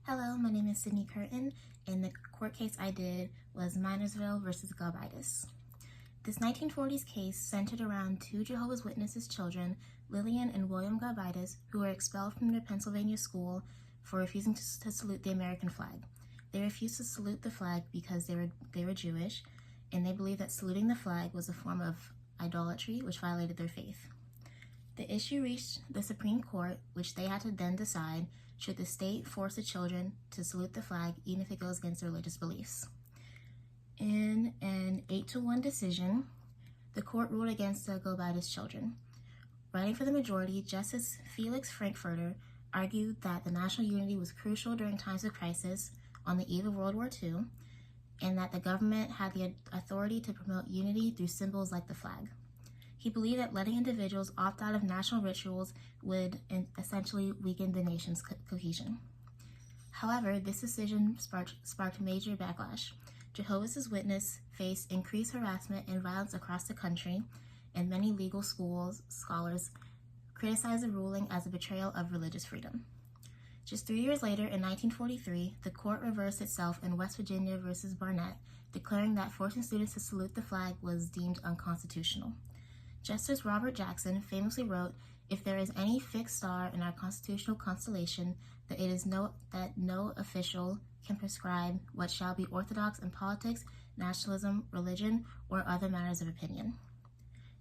Hello, my name is Sydney Kirton, and the court case I did was Minersville versus Gobitis. This 1940s case centered around two Jehovah's Witnesses children, Lillian and William Gobitis, who were expelled from their Pennsylvania school for refusing to salute the American flag. They refused to salute the flag because they were Jewish, and they believed that saluting the flag was a form of idolatry which violated their faith. The issue reached the Supreme Court, which they had to then decide should the state force the children to salute the flag even if it goes against their religious beliefs. In an 8-1 decision, the court ruled against the Gobitis children. Writing for the majority, Justice Felix Frankfurter argued that the national unity was crucial during times of crisis on the eve of World War II, and that the government had the authority to promote unity through symbols like the flag. He believed that letting individuals opt out of national rituals would essentially weaken the nation's cohesion. However, this decision sparked major backlash. Jehovah's Witnesses faced increased harassment and violence across the country, and many legal scholars criticized the ruling as a betrayal of religious freedom. Just 3 years later, in 1943, the court reversed itself in West Virginia versus Barnett, declaring that forcing students to salute the flag was deemed unconstitutional. Justice Robert Jackson famously wrote, "If there is any fixed star in our constitutional constellation, that no official can prescribe what shall be orthodox in politics, nationalism, religion, or other matters of opinion."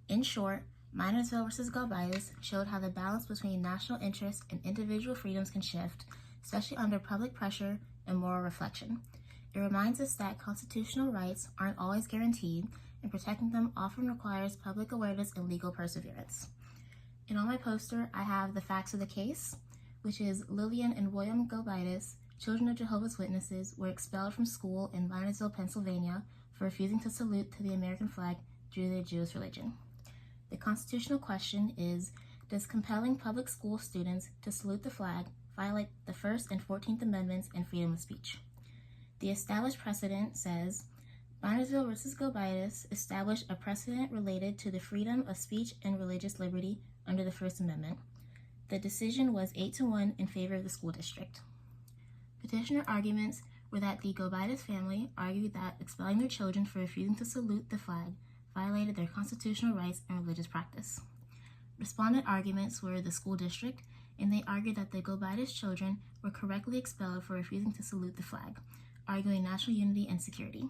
In short, Minersville versus Gobitis showed how the balance between national interests and individual freedoms can shift, especially under public pressure and moral reflection. It reminds us that constitutional rights aren't always guaranteed, and protecting them often requires public awareness and legal perseverance. And on my poster, I have the facts of the case, which is Lillian and William Gobitis, children of Jehovah's Witnesses, were expelled from school in Minersville, Pennsylvania for refusing to salute to the American flag due to their Jewish religion. The constitutional question is, does compelling public school students to salute the flag violate the First and 14th Amendments and freedom of speech? The established precedent says, Minersville versus Gobitis established a precedent related to the freedom of speech and religious liberty under the First Amendment. The decision was 8-1 in favor of the school district. Petitioner arguments were that the Gobitis family argued that expelling their children for refusing to salute the flag violated their constitutional rights and religious practice. Respondent arguments were the school district, and they argued that the Gobitis children were correctly expelled for refusing to salute the flag, arguing national unity and security.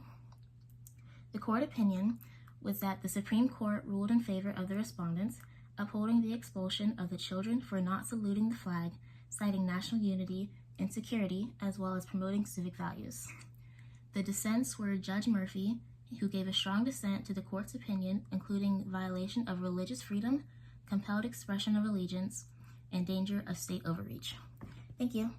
The court opinion was that the Supreme Court ruled in favor of the respondents, upholding the expulsion of the children for not saluting the flag, citing national unity and security, as well as promoting civic values. The dissents were Judge Murphy, who gave a strong dissent to the court's opinion, including violation of religious freedom, compelled expression of allegiance, and danger of state overreach. Thank you.